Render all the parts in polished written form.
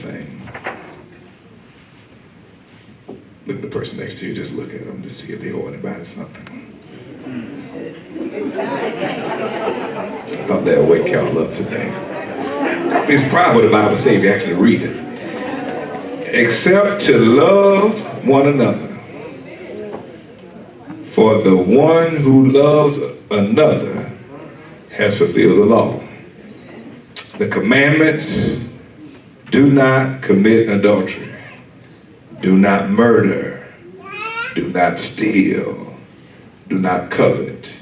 thing. Look at the person next to you, just look at them to see if they owe anybody something. I thought that would wake y'all up today. Be surprised what the Bible says if you actually read it. Except to love one another. For the one who loves another has fulfilled the law. The commandments: do not commit adultery, do not murder, do not steal, do not covet.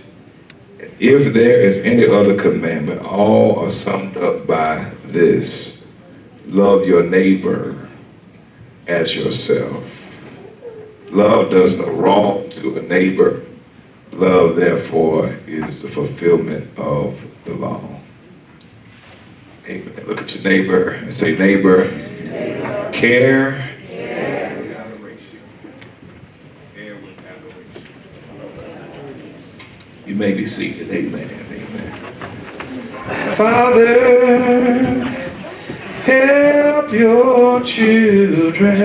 If there is any other commandment, all are summed up by this: love your neighbor as yourself. Love does no wrong to a neighbor. Love, therefore, is the fulfillment of the law. Amen. Look at your neighbor and say, neighbor, care. You may be seated. Amen. Amen. Father, help your children.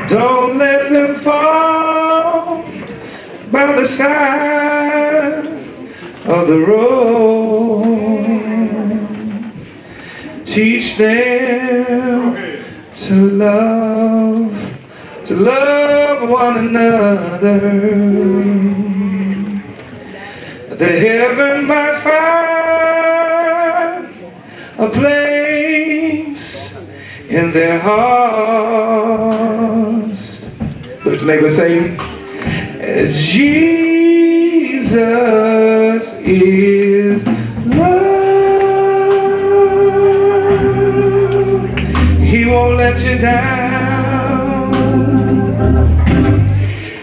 Don't let them fall by the side of the road. Teach them to love one another. That heaven might find a place in their hearts. Look at your neighbor, say, Jesus is love. He won't let you down.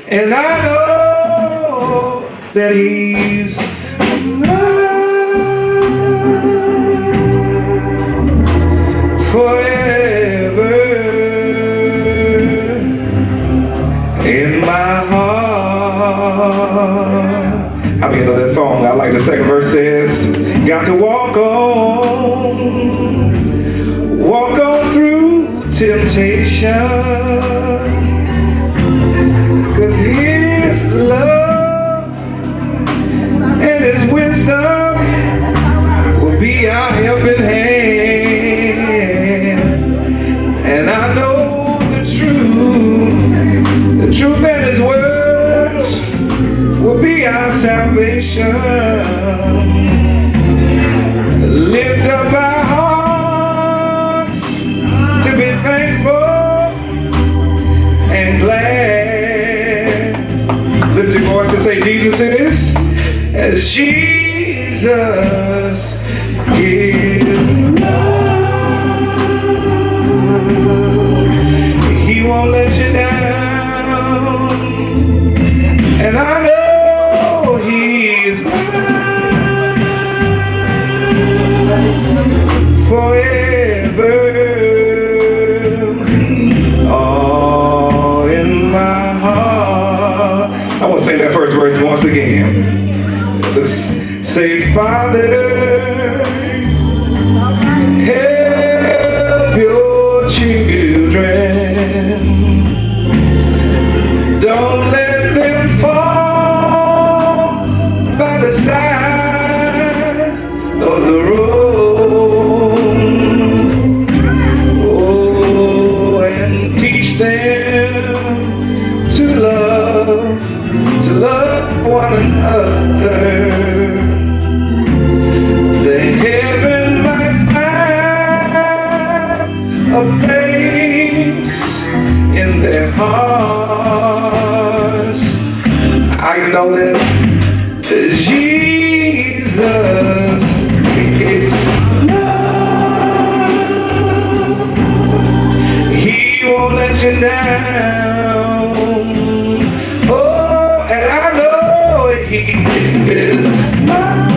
And I know that He's forever in my heart. How many know that song? I like the second verse says, got to walk on through temptation, 'cause His love and His wisdom will be our helping hand. And I know the truth and His words will be our salvation. Lift up our hearts to be thankful and glad. Lift your voice and say, Jesus is, as Jesus is love. He won't let you down. And I know He's forever. All in my heart. I want to sing that first verse once again. Let's say, Father, help your children. Don't let them fall by the side of the road. Oh, and teach them to love one another. The heaven might find a place in their hearts. I know that Jesus is love. He won't let you down. Oh, and I know He is love.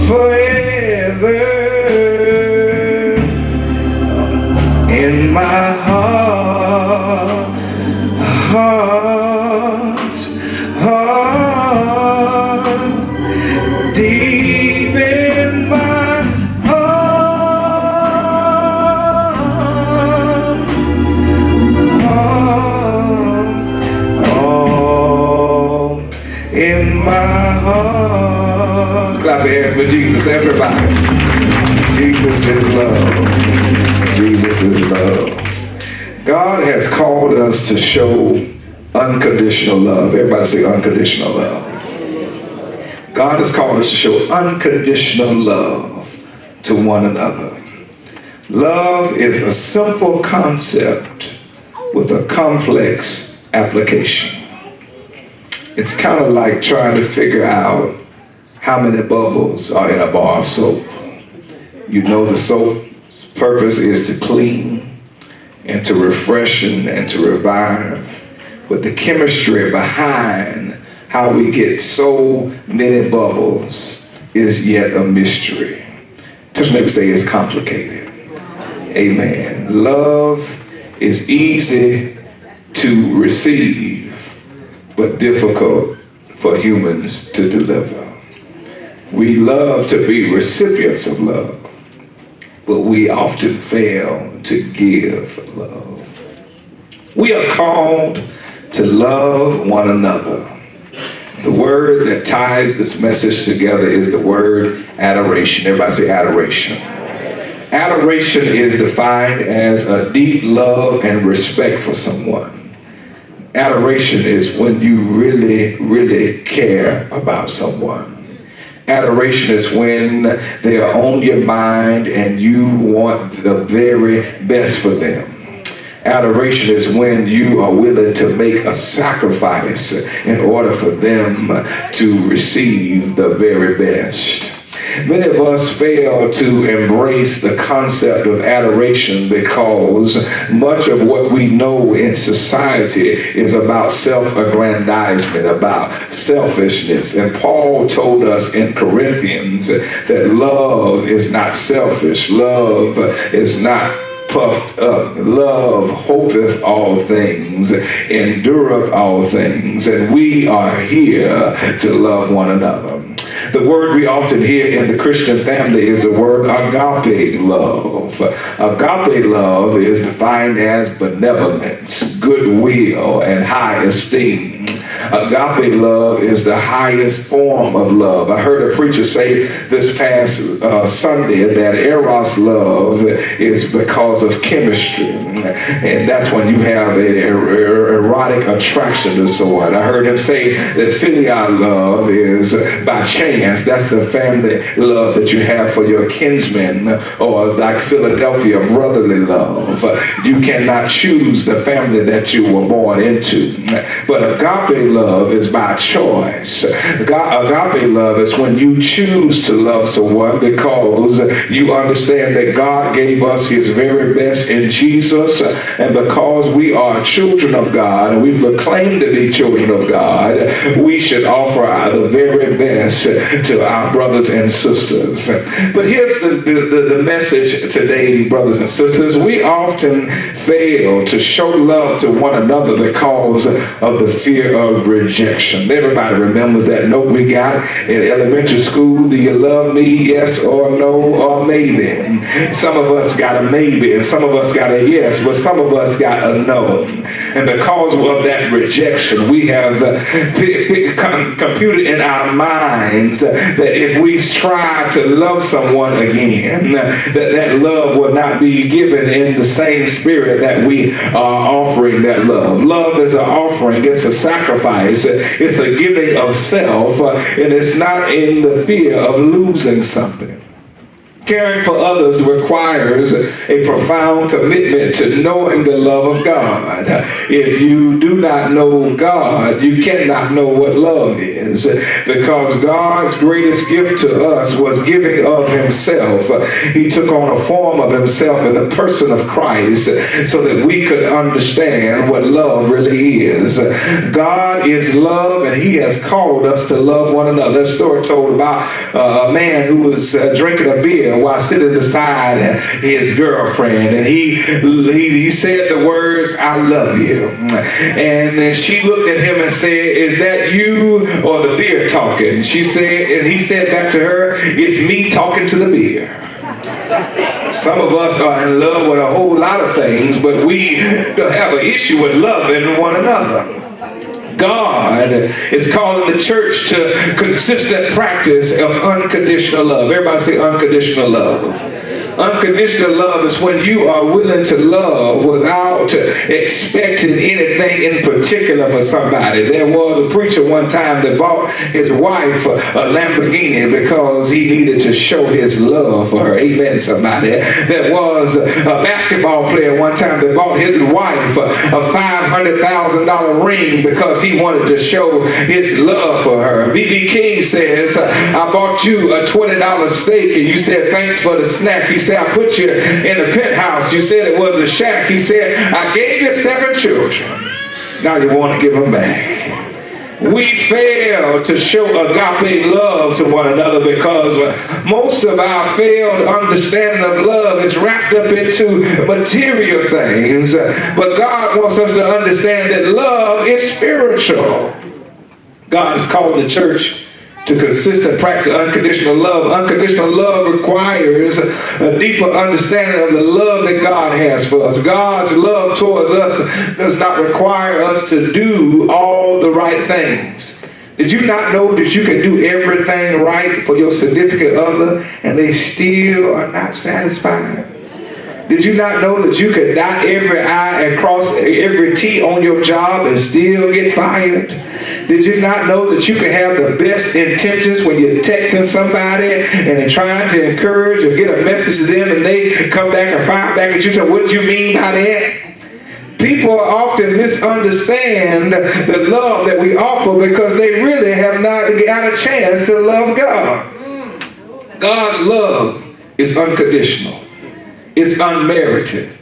Forever in my heart, deep in my my heart. Clap your hands for Jesus, everybody. Jesus is love. Jesus is love. God has called us to show unconditional love. Everybody say unconditional love. God has called us to show unconditional love to one another. Love is a simple concept with a complex application. It's kind of like trying to figure out how many bubbles are in a bar of soap. You know the soap's purpose is to clean and to refreshen and to revive. But the chemistry behind how we get so many bubbles is yet a mystery. Just maybe say it's complicated. Amen. Love is easy to receive, but difficult for humans to deliver. We love to be recipients of love, but we often fail to give love. We are called to love one another. The word that ties this message together is the word adoration. Everybody say adoration. Adoration is defined as a deep love and respect for someone. Adoration is when you really, really care about someone. Adoration is when they are on your mind and you want the very best for them. Adoration is when you are willing to make a sacrifice in order for them to receive the very best. Many of us fail to embrace the concept of adoration because much of what we know in society is about self-aggrandizement, about selfishness. And Paul told us in Corinthians that love is not selfish. Love is not puffed up. Love hopeth all things, endureth all things, and we are here to love one another. The word we often hear in the Christian family is the word agape love. Agape love is defined as benevolence, goodwill, and high esteem. Agape love is the highest form of love. I heard a preacher say this past Sunday that eros love is because of chemistry, and that's when you have an erotic attraction to someone. I heard him say that filial love is by chance. That's the family love that you have for your kinsmen, or like Philadelphia, brotherly love. You cannot choose the family that you were born into. But agape love is by choice. Agape love is when you choose to love someone because you understand that God gave us his very best in Jesus, and because we are children of God and we proclaim to be children of God, we should offer the very best to our brothers and sisters. But here's the message today, brothers and sisters. We often fail to show love to one another because of the fear of rejection. Everybody remembers that note we got in elementary school. Do you love me? Yes or no or maybe. Some of us got a maybe and some of us got a yes, but some of us got a no. And because of that rejection, we have computed in our minds that if we try to love someone again, that love will not be given in the same spirit that we are offering that love. Love is an offering, it's a sacrifice, it's a giving of self, and it's not in the fear of losing something. Caring for others requires a profound commitment to knowing the love of God. If you do not know God, you cannot know what love is, because God's greatest gift to us was giving of himself. He took on a form of himself in the person of Christ so that we could understand what love really is. God is love, and he has called us to love one another. There's a story told about a man who was drinking a beer while sitting beside his girlfriend, and he said the words, "I love you." And she looked at him and said, "Is that you or the beer talking?" She said, and he said back to her, "It's me talking to the beer." Some of us are in love with a whole lot of things, but we have an issue with loving one another. God is calling the church to consistent practice of unconditional love. Everybody say unconditional love. Unconditional love is when you are willing to love without expecting anything in particular for somebody. There was a preacher one time that bought his wife a Lamborghini because he needed to show his love for her. Amen, somebody. There was a basketball player one time that bought his wife a $500,000 ring because he wanted to show his love for her. B.B. King says, I bought you a $20 steak and you said thanks for the snack. He said, I put you in a penthouse. You said it was a shack. He said, I gave you 7 children. Now you want to give them back. We fail to show agape love to one another because most of our failed understanding of love is wrapped up into material things. But God wants us to understand that love is spiritual. God has called the church to consistent practice of unconditional love. Unconditional love requires a deeper understanding of the love that God has for us. God's love towards us does not require us to do all the right things. Did you not know that you can do everything right for your significant other and they still are not satisfied? Did you not know that you could dot every I and cross every T on your job and still get fired? Did you not know that you can have the best intentions when you're texting somebody and they're trying to encourage or get a message to them and they come back and fire back at you? So what do you mean by that? People often misunderstand the love that we offer because they really have not got a chance to love God. God's love is unconditional. It's unmerited.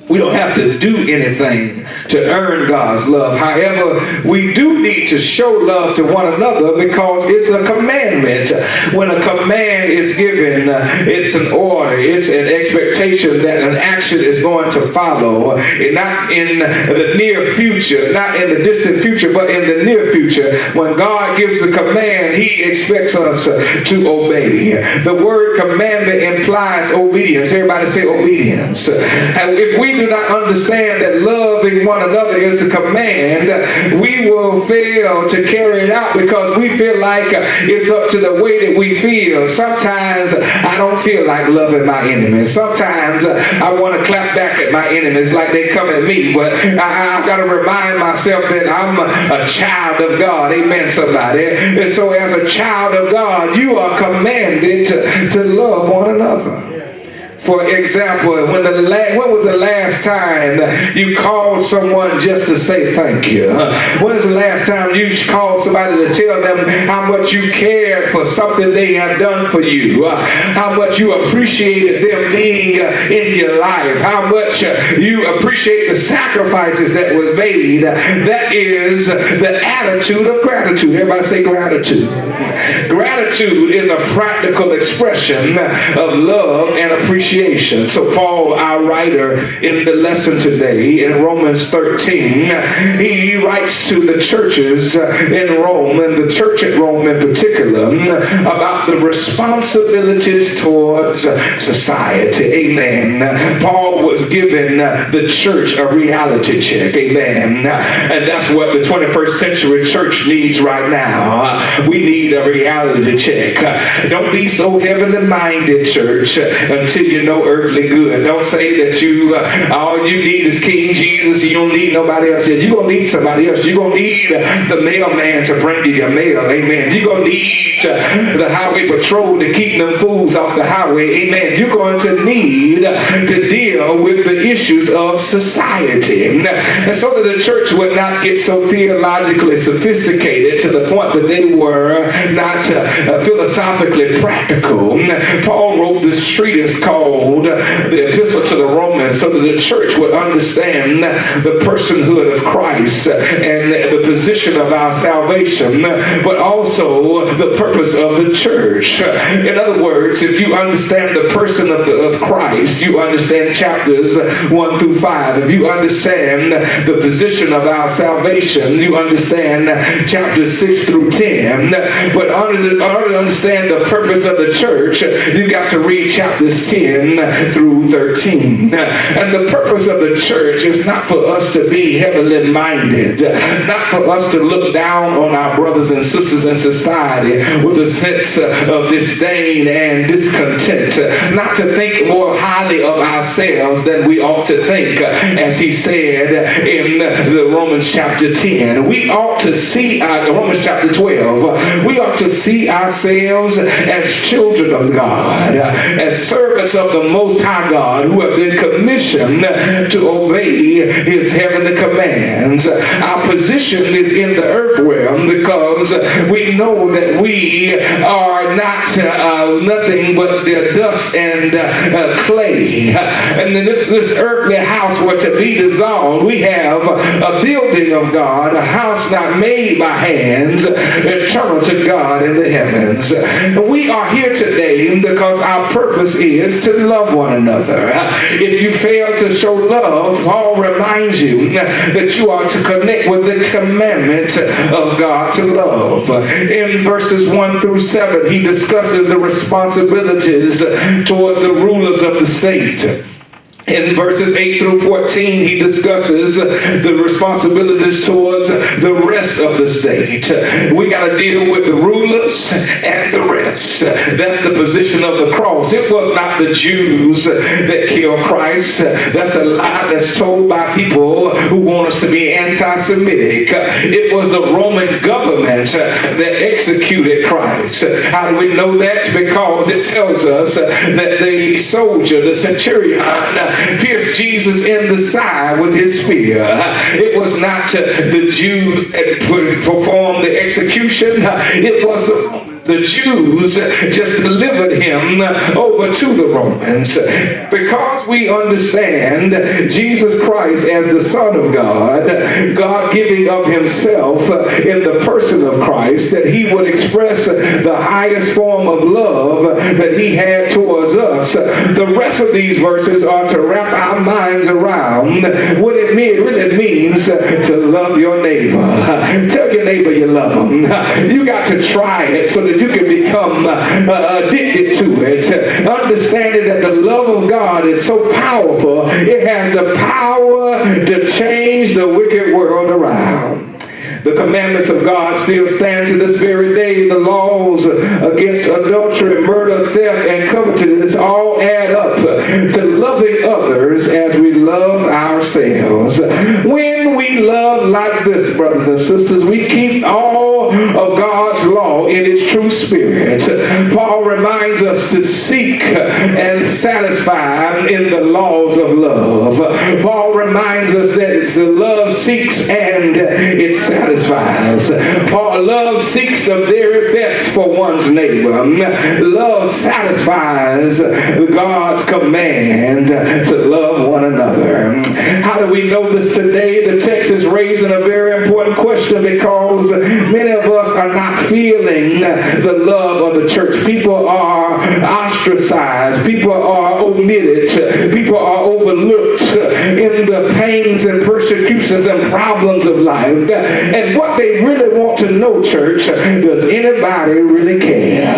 We don't have to do anything to earn God's love. However, we do need to show love to one another because it's a commandment. When a command is given, it's an order, it's an expectation that an action is going to follow. And not in the near future, not in the distant future, but in the near future. When God gives a command, he expects us to obey. The word commandment implies obedience. Everybody say obedience. And if we do not understand that loving one another is a command, we will fail to carry it out because we feel like it's up to the way that we feel. Sometimes I don't feel like loving my enemies. Sometimes I want to clap back at my enemies like they come at me, but I've got to remind myself that I'm a child of God. Amen, somebody. And so as a child of God, you are commanded to love one another. For example, when was the last time you called someone just to say thank you? When was the last time you called somebody to tell them how much you cared for something they have done for you? How much you appreciated them being in your life? How much you appreciate the sacrifices that was made? That is the attitude of gratitude. Everybody say gratitude. Gratitude is a practical expression of love and appreciation. So Paul, our writer in the lesson today in Romans 13, he writes to the churches in Rome, and the church at Rome in particular, about the responsibilities towards society. Amen. Paul was giving the church a reality check. Amen. And that's what the 21st century church needs right now. We need a reality check. Don't be so heavenly minded, church, until you know earthly good. Don't say that you all you need is King Jesus. You don't need nobody else. You're going to need somebody else. You're going to need the mailman to bring you your mail. Amen. You're going to need the highway patrol to keep them fools off the highway. Amen. You're going to need to deal with the issues of society. And so that the church would not get so theologically sophisticated to the point that they were not philosophically practical, Paul wrote this treatise called the Epistle to the Romans so that the church would understand the personhood of Christ and the position of our salvation, but also the purpose of the church. In other words, if you understand the person of Christ, you understand chapters 1 through 5. If you understand the position of our salvation, you understand chapters 6 through 10. But in order to understand the purpose of the church, you got to read read chapters 10 through 13. And the purpose of the church is not for us to be heavenly minded, not for us to look down on our brothers and sisters in society with a sense of disdain and discontent, not to think more highly of ourselves than we ought to think, as he said in the Romans chapter 10. We ought to see, Romans chapter 12, we ought to see ourselves as children of God, as servants of the Most High God, who have been commissioned to obey his heavenly commands. Our position is in the earth realm because we know that we are not nothing but the dust and clay. And then if this earthly house were to be dissolved, we have a building of God, a house not made by hands, eternal to God in the heavens. We are here today because our purpose is to love one another. If you fail to show love, Paul reminds you that you are to connect with the commandment of God to love. In verses 1 through 7, he discusses the responsibilities towards the rulers of the state. In verses 8 through 14, he discusses the responsibilities towards the rest of the state. We got to deal with the rulers and the rest. That's the position of the cross. It was not the Jews that killed Christ. That's a lie that's told by people who want us to be anti-Semitic. It was the Roman government that executed Christ. How do we know that? Because it tells us that the soldier, the centurion, pierced Jesus in the side with his spear. It was not the Jews that performed the execution. It was the Romans. The Jews just delivered him over to the Romans. Because we understand Jesus Christ as the Son of God, God giving of himself in the person of Christ, that he would express the highest form of love that he had towards us. The rest of these verses are to wrap our minds around what it really means to love your neighbor. Tell your neighbor you love them. You got to try it so that you can become addicted to it. Understanding that the love of God is so powerful, it has the power to change the wicked world around. The commandments of God still stand to this very day. The laws against adultery, murder, theft, and covetousness all add up to loving others as we love ourselves. When we love like this, brothers and sisters, we keep all of God's law in its true spirit. Paul reminds us to seek and satisfy in the laws of love. Paul reminds us that the love seeks and it satisfies. Paul, love seeks the very best for one's neighbor. Love satisfies God's command to love one another. How do we know this today? The text is raising a very important question because many of us are not feeling the love of the church. People are ostracized. People are omitted. People are overlooked in the pains and persecutions and problems of life. And what they really want to know, church, does anybody really care?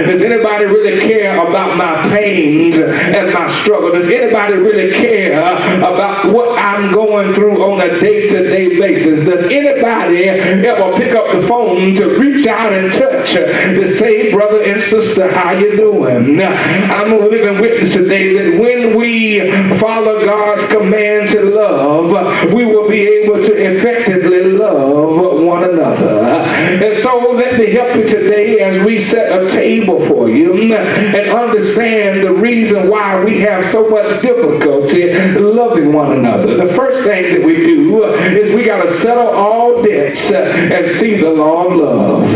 Does anybody really care about my pains and my struggle? Does anybody really care about what I'm going through on a day-to-day basis? Does anybody ever pick up the phone to reach out and touch to say, brother and sister, how you doing? I'm a living witness today that when we follow God's command to love, we will be able to effectively love one another. And so let me help you today as we set a table for you and understand the reason why we have so much difficulty loving one another. The first thing that we do is we got to settle all debts and see the law of love.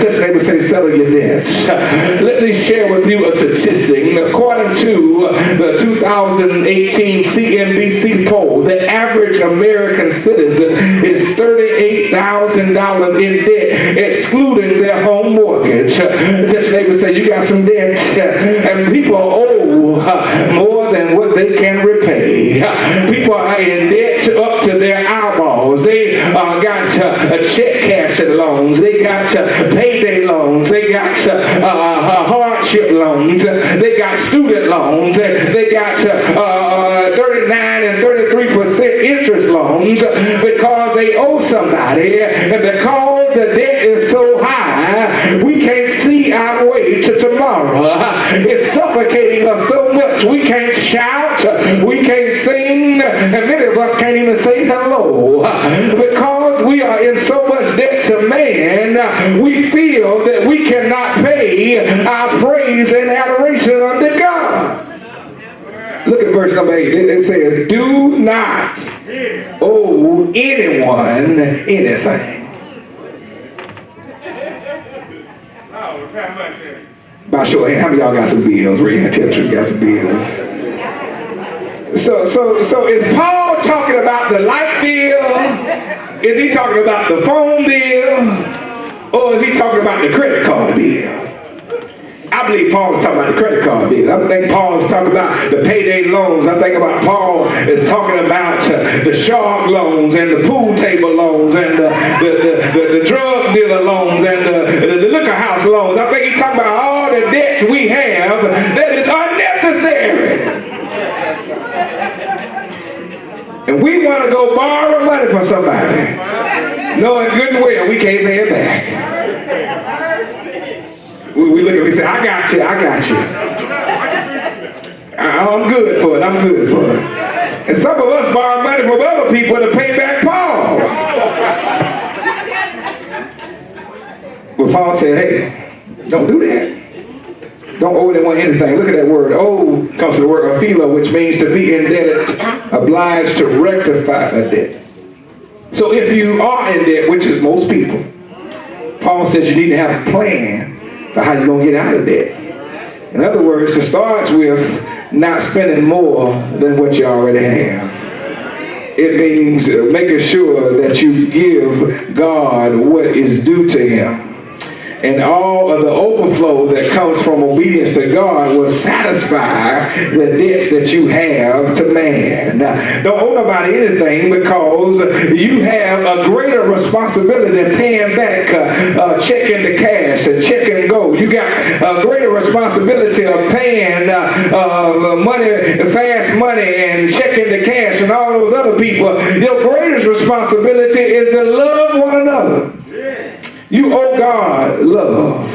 Just maybe say, settle your debts. Let me share with you a statistic. According to the 2018 CNBC poll, the average American citizen is $38,000 in debt, excluding their home mortgage. Just maybe say, you got some debt, and people owe more than what they can repay. People are in debt up to their eyeballs. They got check cashing loans. They got payday loans. They got hardship loans. They got got student loans, and they got 39 and 33% interest loans because they owe somebody, and because the debt is so high, we can't see our way to tomorrow. It's suffocating us so much we can't shout, we can't sing, and many of us can't even say hello. Because we are in so much debt to man, we feel that we cannot pay our praise and adoration unto God. Look at verse number 8. It says, do not owe anyone anything. By show of hand, how many of y'all got some bills? Raise your hand, tell the truth, you got some bills. So is Paul talking about the light bill? Is he talking about the phone bill? Or is he talking about the credit card bill? I believe Paul is talking about the credit card bill. I think Paul is talking about the payday loans. I think about Paul is talking about the shark loans and the pool table loans and the drug dealer loans and the liquor house loans. I think he's talking about all the debt we have that is unnecessary. And we want to go borrow money from somebody, knowing good and well we can't pay it back. We look at it and say, I got you. I'm good for it. And some of us borrow money from other people to pay back Paul. But Paul said, hey, don't do that. Don't owe anyone anything. Look at that word. Owe comes to the word aphilo, which means to be indebted, obliged to rectify a debt. So if you are in debt, which is most people, Paul says you need to have a plan for how you're going to get out of debt. In other words, it starts with not spending more than what you already have. It means making sure that you give God what is due to Him. And all of the overflow that comes from obedience to God will satisfy the debts that you have to man. Now, don't owe nobody anything because you have a greater responsibility than paying back check into cash and check and go. You got a greater responsibility of paying money, fast money and check into cash and all those other people. Your greatest responsibility is to love one another. You owe God love.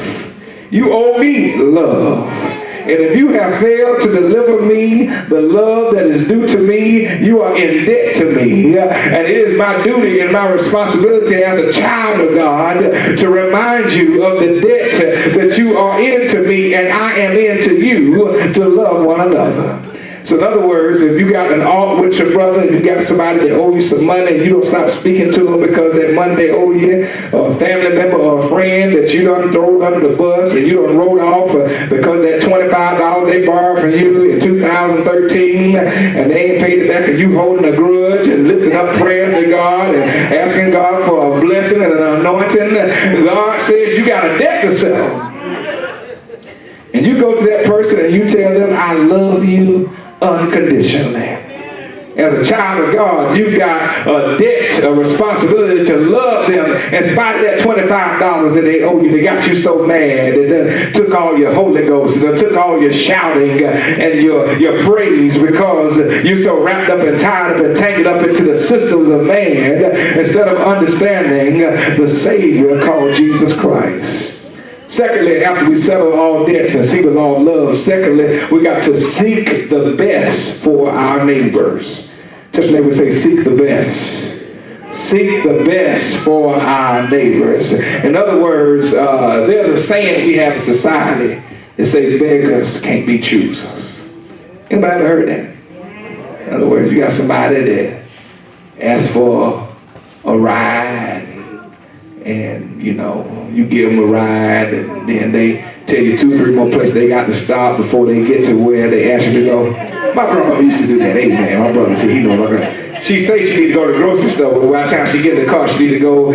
You owe me love. And if you have failed to deliver me the love that is due to me, you are in debt to me. And it is my duty and my responsibility as a child of God to remind you of the debt that you are into me and I am into you, to love one another. So in other words, if you got an alt with your brother, if you got somebody that owe you some money and you don't stop speaking to them because that money they owe you, or a family member or a friend that you done thrown under the bus and you done wrote off because that $25 they borrowed from you in 2013 and they ain't paid it back and you holding a grudge and lifting up prayers to God and asking God for a blessing and an anointing, God says you got a debt to settle. And you go to that person and you tell them, I love you unconditionally. As a child of God, you got a debt, a responsibility to love them in spite of that $25 that they owe you. They got you so mad that they took all your Holy Ghost, they took all your shouting and your praise because you're so wrapped up and tied up and tangled up into the systems of man instead of understanding the Savior called Jesus Christ. Secondly, after we settle all debts and see with all love, secondly, we got to seek the best for our neighbors. Just maybe say, seek the best. Seek the best for our neighbors. In other words, there's a saying we have in society that says beggars can't be choosers. Anybody ever heard that? In other words, you got somebody that asks for a ride, and you give them a ride, and then they tell you 2-3 more places they got to stop before they get to where they ask you to go. My grandma used to do that. Hey man, my brother said he know my grandma. She says she need to go to the grocery store, but by the time she get in the car, she need to go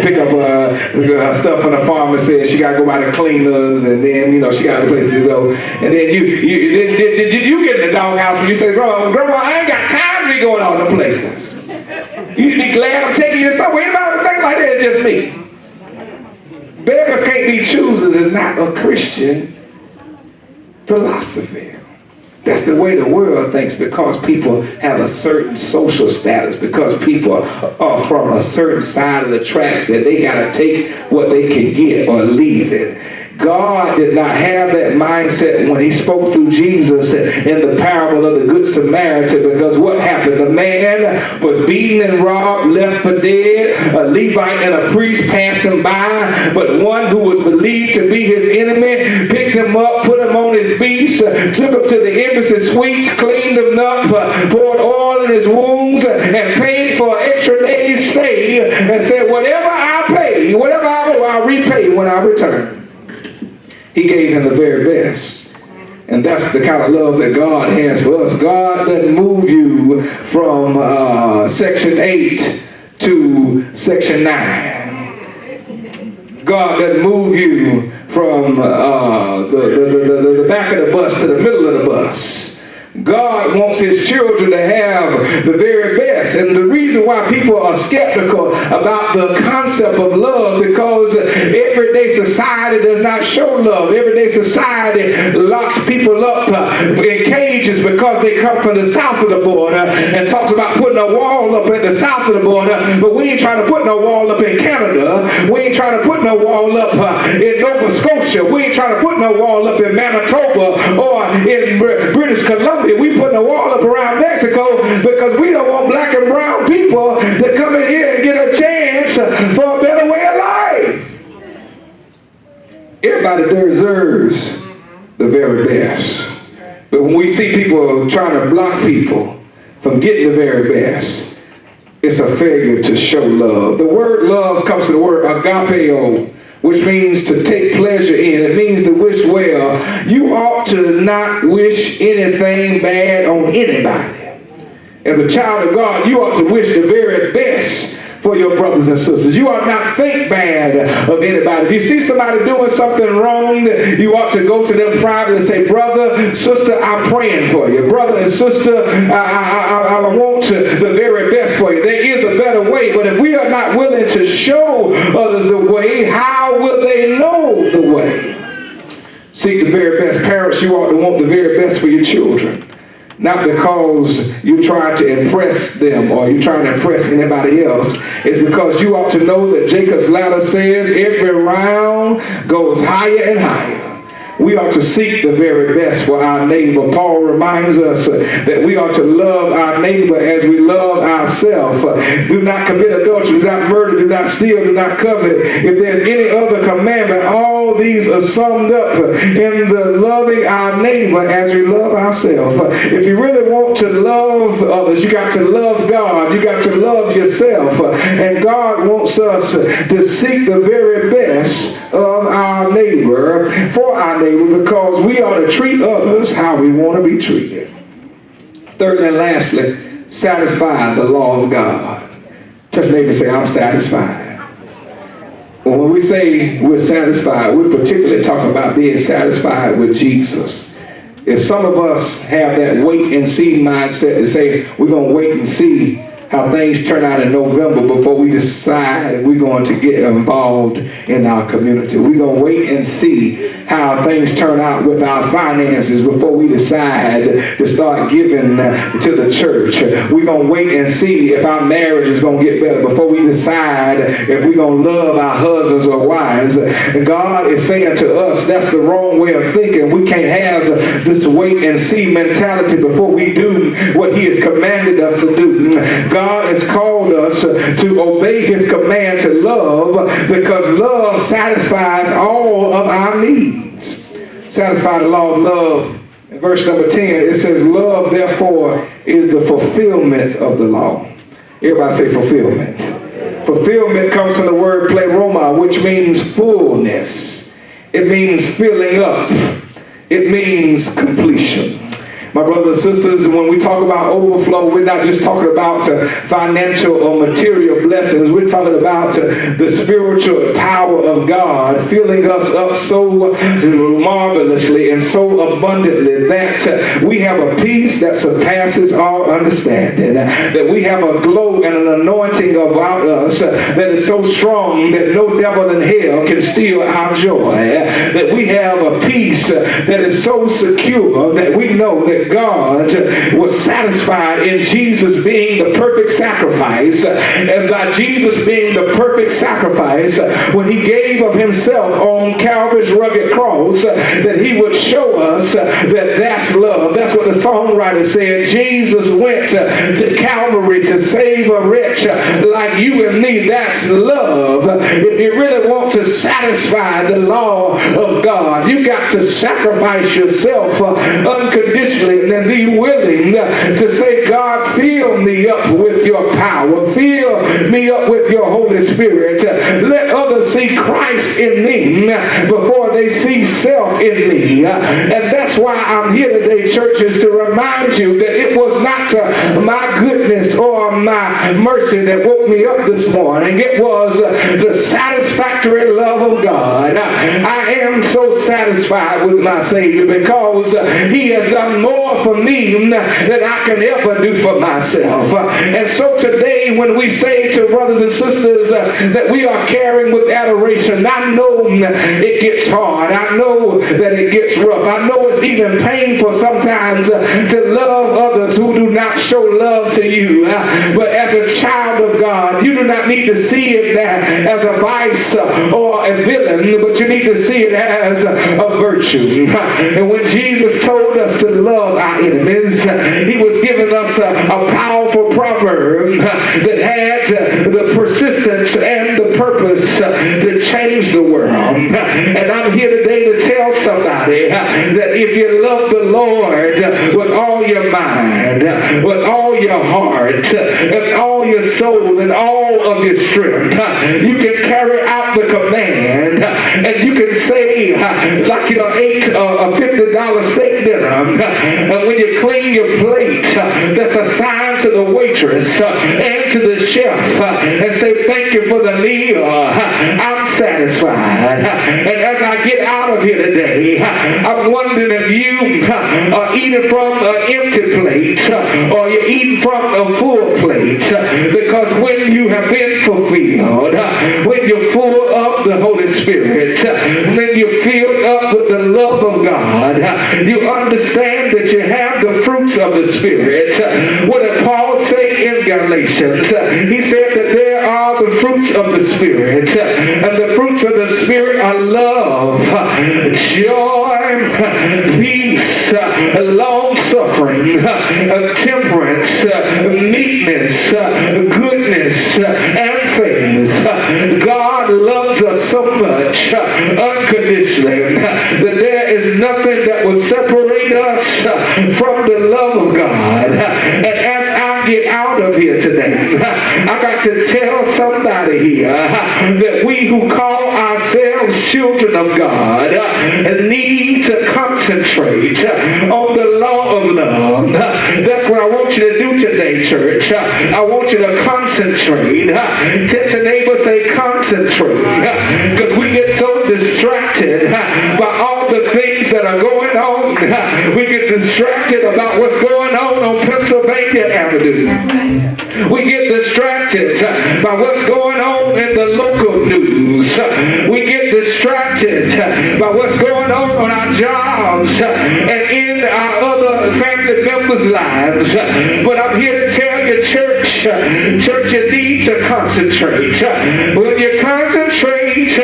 pick up stuff from the pharmacy. She got to go by the cleaners, and then she got other places to go. And then did you get in the doghouse and you say, Grandma, I ain't got time to be going all the places. You be glad I'm taking you somewhere. Anybody think like that? It's just me. Beggars can't be choosers is not a Christian philosophy. That's the way the world thinks, because people have a certain social status, because people are from a certain side of the tracks that they got to take what they can get or leave it. God did not have that mindset when he spoke through Jesus in the parable of the Good Samaritan, because what happened? The man was beaten and robbed, left for dead. A Levite and a priest passed him by, but one who was believed to be his enemy picked him up, put him on his beast, took him to the embassy suites, cleaned him up, poured oil in his wounds, and paid for an extra day's stay, and said, whatever I pay, whatever I owe, I'll repay when I return. He gave him the very best. And that's the kind of love that God has for us. God doesn't move you from section 8 to section 9. God doesn't move you from the back of the bus to the middle of the bus. God wants his children to have the very best. And the reason why people are skeptical about the concept of love, because everyday society does not show love. Everyday society locks people up in cages because they come from the south of the border, and talks about putting a wall up at the south of the border. But we ain't trying to put no wall up in Canada. We ain't trying to put no wall up in Nova Scotia. We ain't trying to put no wall up in Manitoba or in British Columbia. We put a wall up around Mexico because we don't want black and brown people to come in here and get a chance for a better way of life. Everybody deserves the very best. But when we see people trying to block people from getting the very best, it's a failure to show love. The word love comes from the word agapeo, which means to take pleasure in. It means to wish well. You ought to not wish anything bad on anybody. As a child of God, you ought to wish the very best for your brothers and sisters. You ought not think bad of anybody. If you see somebody doing something wrong, you ought to go to them privately and say, brother, sister, I'm praying for you. Brother and sister, I want the very best for you. There is a better way, but if we are not willing to show others the way, how will they know the way? Seek the very best. Parents, you ought to want the very best for your children. Not because you're trying to impress them or you're trying to impress anybody else. It's because you ought to know that Jacob's ladder says every round goes higher and higher. We ought to seek the very best for our neighbor. Paul reminds us that we ought to love our neighbor as we love ourselves. Do not commit adultery, do not murder, do not steal, do not covet. If there's any other commandment, all these are summed up in the loving our neighbor as we love ourselves. If you really want to love others, you got to love God. You got to love yourself. And God wants us to seek the very best of our neighbor, for our neighbor, because we ought to treat others how we want to be treated. Thirdly and lastly, satisfy the law of God. Touch neighbor and say, I'm satisfied. When we say we're satisfied, we're particularly talking about being satisfied with Jesus. If some of us have that wait and see mindset to say we're going to wait and see how things turn out in November before we decide if we're going to get involved in our community. We're going to wait and see how things turn out with our finances before we decide to start giving to the church. We're going to wait and see if our marriage is going to get better before we decide if we're going to love our husbands or wives. God is saying to us, that's the wrong way of thinking. We can't have this wait and see mentality before we do what he has commanded us to do. God has called us to obey his command to love, because love satisfies all of our needs. Satisfy the law of love. In verse number 10, it says, love, therefore, is the fulfillment of the law. Everybody say fulfillment. Fulfillment comes from the word pleroma, which means fullness. It means filling up. It means completion. My brothers and sisters, when we talk about overflow, we're not just talking about financial or material blessings. We're talking about the spiritual power of God filling us up so marvelously and so abundantly that we have a peace that surpasses all understanding, that we have a glow and an anointing about us that is so strong that no devil in hell can steal our joy, that we have a peace that is so secure that we know that God was satisfied in Jesus being the perfect sacrifice, and by Jesus being the perfect sacrifice, when he gave of himself on Calvary's rugged cross, that he would show us that that's love. That's what the songwriter said. Jesus went to Calvary to save a wretch like you and me. That's love. If you really want to satisfy the law of God, you got to sacrifice yourself unconditionally and then be willing to say, God, fill me up with your power. Fill me up with your Holy Spirit. Let others see Christ in me before they see self in me. And that's why I'm here today, churches, to remind you that it was not my goodness or my mercy that woke me up this morning. It was the satisfactory love of God. I am so satisfied with my Savior because he has done more for me than I can ever do for myself. And so today, when we say to brothers and sisters that we are carrying with adoration, I know it gets hard. I know that it gets rough. I know it's even painful sometimes to love others who do not show love to you. But as a child of God, you do not need to see it as a vice or a villain, but you need to see it as a virtue. And when Jesus told us to love our enemies, he was giving us a powerful proverb that had the persistence and the purpose to change the world. And I'm here today to tell somebody that if you love the Lord with all your mind, with all your heart, and all your soul, and all of your strength, you can carry out the command, and you can say, like you ate a $50 steak dinner, and when you clean your plate, that's a sign to the waitress and to the chef, and say, thank you for the meal, I'm satisfied. And as I get out of here today, I'm wondering if you are eating from an empty plate or you're eating from a full plate, because when you have been fulfilled, when you're full of the Holy Spirit, when you're filled up with the love of God, you understand that you have the fruits of the Spirit. What did Paul say in Galatians? He said that there are the fruits of the Spirit, and the fruits of the Spirit are love, joy, peace, long-suffering, temperance, meekness, goodness, and faith. God loves us so much unconditionally that there is nothing that will separate us from the love of God. And as I get out of here today, I got to tell somebody here that we who call ourselves children of God need to concentrate on the law of love. That's what I want you to do today, church. I want you to concentrate. Tell your neighbor, say concentrate. Because we get so distracted by all the things that are going on. We get distracted about what's going on Pennsylvania Avenue. We get distracted by what's going on in the local news. We get distracted by what's going on our jobs and in our other family members' lives. But I'm here to tell you, church, you need to concentrate. When you concentrate,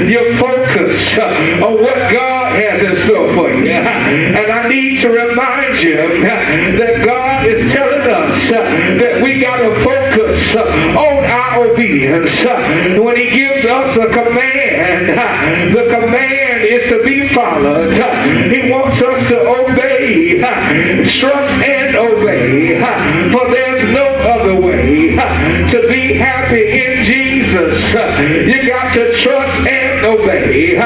you focus on what God has in store for you. And I need to remind you that God is telling us that we got to focus on our obedience. When he gives us a command, the command is to be followed. He wants us to obey, trust and obey, for there's no other way to be happy in Jesus. You got to trust and obey.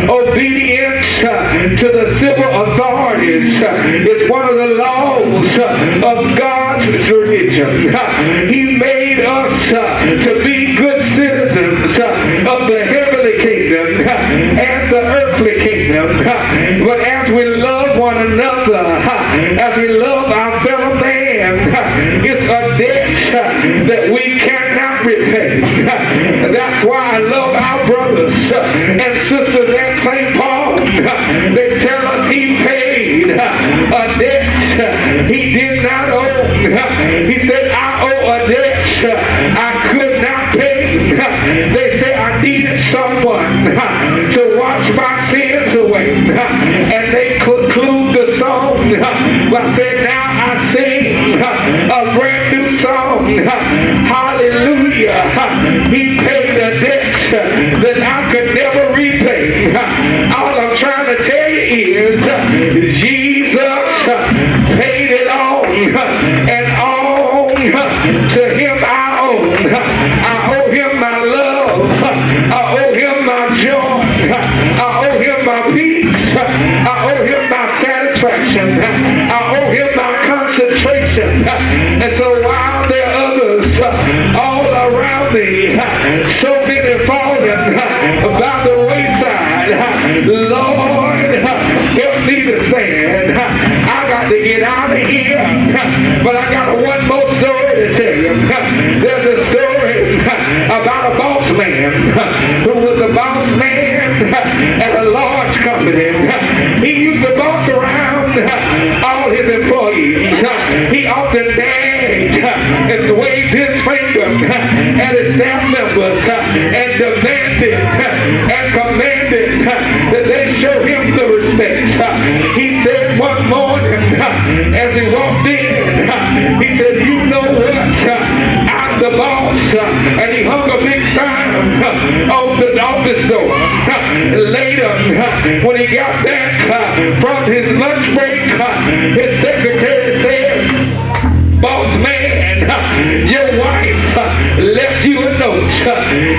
Obedience to the civil authorities. It's one of the laws of God's religion. He made us to be good citizens of the heavenly kingdom and the earthly kingdom. But as we love one another, as we love our fellow man, it's a debt that we cannot repay. That's why I love our brothers and sisters at St. Paul. They tell us he paid a debt he did not owe. He said, I owe a debt I could not pay. They say I needed someone to wash my sins away. And they conclude the song by saying, now I sing a brand new song. Hallelujah. He paid a debt that I could never repay. All I'm trying to tell you is Jesus paid it all, and all to him I owe. I owe him my love. I owe him my joy. I owe him my peace. I owe him my satisfaction. I owe him my concentration. And so while there are others all around me, so many falling by the wayside, Lord, help me to stand. I got to get out of here, but I got one more story to tell you. There's a story about a boss man who was a boss man at a large company. He used to boss around all his employees. He often nagged and waved his finger at his staff members and demanded and commanded that they show him the respect. He said one morning as he walked in, he said, you know what? I'm the boss. And he hung a big sign on the office door. Later, when he got back from his lunch break, his secretary said, boss man, your wife left you a note.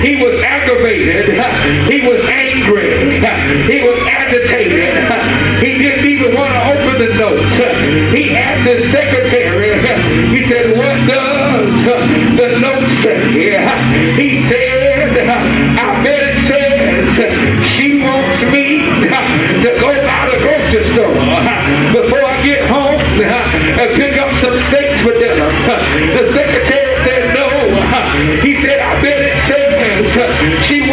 He was aggravated. He was angry. He was agitated. He didn't even want to open the note. He asked his secretary, he said, what does the note say? He said, I bet it says she wants me to go by the grocery store before I get home and pick up some steaks for dinner. The secretary said no. He said, I bet it says she wants